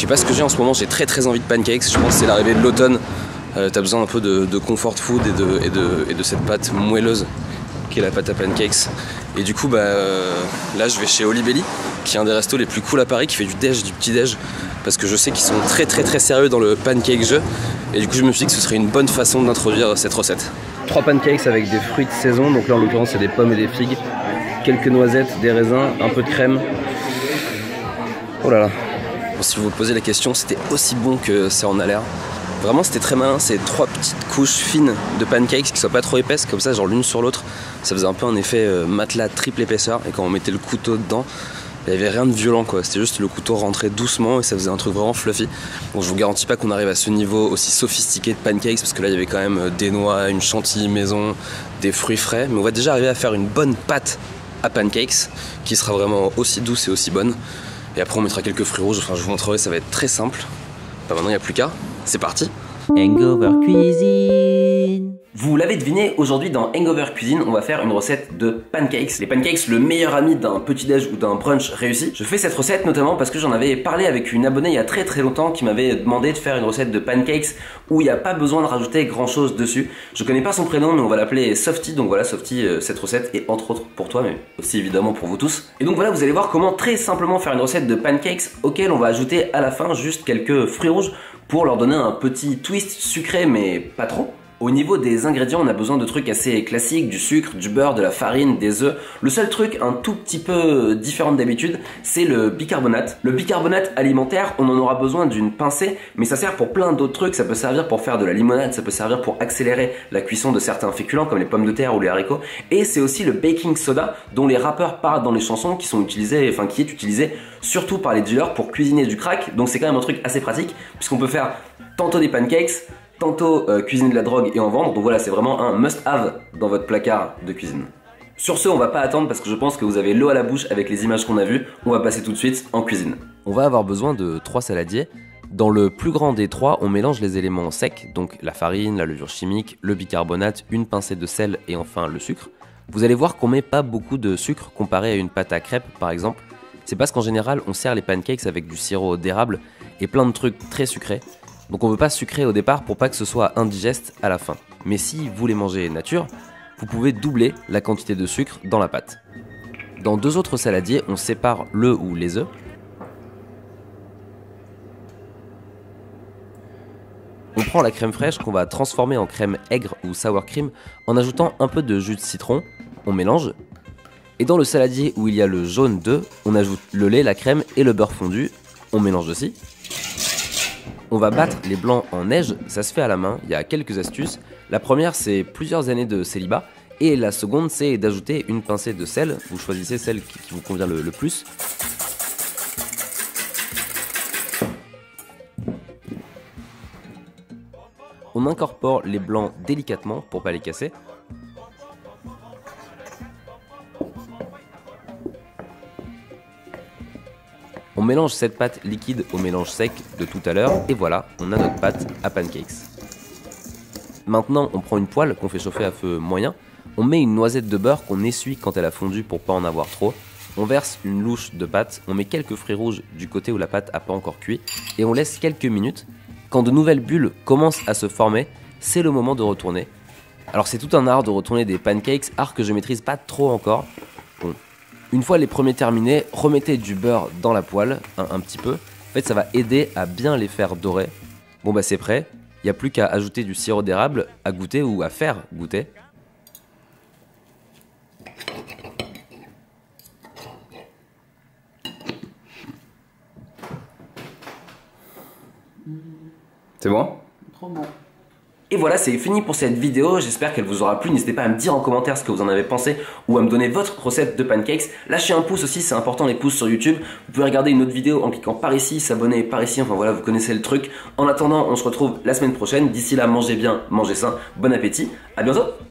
sais pas ce que j'ai en ce moment, j'ai très envie de pancakes. Je pense que c'est l'arrivée de l'automne. T'as besoin un peu de comfort food et de cette pâte moelleuse qui est la pâte à pancakes. Et du coup là je vais chez Oli Belly, qui est un des restos les plus cool à Paris, qui fait du petit déj, parce que je sais qu'ils sont très sérieux dans le pancake jeu. Et du coup je me suis dit que ce serait une bonne façon d'introduire cette recette. 3 pancakes avec des fruits de saison, donc là en l'occurrence c'est des pommes et des figues, quelques noisettes, des raisins, un peu de crème. Oh là là. Bon, si vous vous posez la question, c'était aussi bon que ça en a l'air. Vraiment c'était très malin, c'est 3 petites couches fines de pancakes qui soient pas trop épaisses, comme ça genre l'une sur l'autre. Ça faisait un peu un effet matelas triple épaisseur, et quand on mettait le couteau dedans, il n'y avait rien de violent quoi, c'était juste le couteau rentrait doucement et ça faisait un truc vraiment fluffy. Bon, je vous garantis pas qu'on arrive à ce niveau aussi sophistiqué de pancakes, parce que là il y avait quand même des noix, une chantilly maison, des fruits frais, mais on va déjà arriver à faire une bonne pâte à pancakes qui sera vraiment aussi douce et aussi bonne. Et après on mettra quelques fruits rouges, enfin je vous montrerai, ça va être très simple. Maintenant il n'y a plus qu'à, c'est parti. Hangover Cuisine. Vous l'avez deviné, aujourd'hui dans Hangover Cuisine, on va faire une recette de pancakes. Les pancakes, le meilleur ami d'un petit-déj ou d'un brunch réussi. Je fais cette recette notamment parce que j'en avais parlé avec une abonnée il y a très longtemps qui m'avait demandé de faire une recette de pancakes où il n'y a pas besoin de rajouter grand chose dessus. Je connais pas son prénom, mais on va l'appeler Softy. Donc voilà, Softy, cette recette est entre autres pour toi, mais aussi évidemment pour vous tous. Et donc voilà, vous allez voir comment très simplement faire une recette de pancakes auquel on va ajouter à la fin juste quelques fruits rouges pour leur donner un petit twist sucré, mais pas trop. Au niveau des ingrédients, on a besoin de trucs assez classiques, du sucre, du beurre, de la farine, des œufs. Le seul truc un tout petit peu différent d'habitude, c'est le bicarbonate. Le bicarbonate alimentaire, on en aura besoin d'une pincée, mais ça sert pour plein d'autres trucs. Ça peut servir pour faire de la limonade, ça peut servir pour accélérer la cuisson de certains féculents comme les pommes de terre ou les haricots. Et c'est aussi le baking soda dont les rappeurs parlent dans les chansons, qui est utilisé surtout par les dealers pour cuisiner du crack. Donc c'est quand même un truc assez pratique, puisqu'on peut faire tantôt des pancakes, tantôt cuisiner de la drogue et en vendre. Donc voilà, c'est vraiment un must-have dans votre placard de cuisine. Sur ce, on va pas attendre parce que je pense que vous avez l'eau à la bouche avec les images qu'on a vues. On va passer tout de suite en cuisine. On va avoir besoin de 3 saladiers. Dans le plus grand des 3, on mélange les éléments secs, donc la farine, la levure chimique, le bicarbonate, une pincée de sel et enfin le sucre. Vous allez voir qu'on met pas beaucoup de sucre comparé à une pâte à crêpes par exemple. C'est parce qu'en général, on sert les pancakes avec du sirop d'érable et plein de trucs très sucrés. Donc on veut pas sucrer au départ pour pas que ce soit indigeste à la fin. Mais si vous les mangez nature, vous pouvez doubler la quantité de sucre dans la pâte. Dans 2 autres saladiers, on sépare le ou les œufs. On prend la crème fraîche qu'on va transformer en crème aigre ou sour cream en ajoutant un peu de jus de citron. On mélange. Et dans le saladier où il y a le jaune d'œuf, on ajoute le lait, la crème et le beurre fondu. On mélange aussi. On va battre les blancs en neige, ça se fait à la main, il y a quelques astuces. La première, c'est plusieurs années de célibat, et la seconde, c'est d'ajouter une pincée de sel. Vous choisissez celle qui vous convient le plus. On incorpore les blancs délicatement pour pas les casser. On mélange cette pâte liquide au mélange sec de tout à l'heure et voilà, on a notre pâte à pancakes. Maintenant, on prend une poêle qu'on fait chauffer à feu moyen, on met une noisette de beurre qu'on essuie quand elle a fondu pour pas en avoir trop, on verse une louche de pâte, on met quelques fruits rouges du côté où la pâte a pas encore cuit et on laisse quelques minutes. Quand de nouvelles bulles commencent à se former, c'est le moment de retourner. Alors c'est tout un art de retourner des pancakes, art que je maîtrise pas trop encore. Bon. Une fois les premiers terminés, remettez du beurre dans la poêle, un petit peu. En fait, ça va aider à bien les faire dorer. Bon bah c'est prêt, il n'y a plus qu'à ajouter du sirop d'érable à goûter ou à faire goûter. C'est bon ? Trop bon. Et voilà, c'est fini pour cette vidéo, j'espère qu'elle vous aura plu. N'hésitez pas à me dire en commentaire ce que vous en avez pensé ou à me donner votre recette de pancakes. Lâchez un pouce aussi, c'est important les pouces sur YouTube. Vous pouvez regarder une autre vidéo en cliquant par ici, s'abonner par ici, enfin voilà, vous connaissez le truc. En attendant, on se retrouve la semaine prochaine. D'ici là, mangez bien, mangez sain, bon appétit, à bientôt.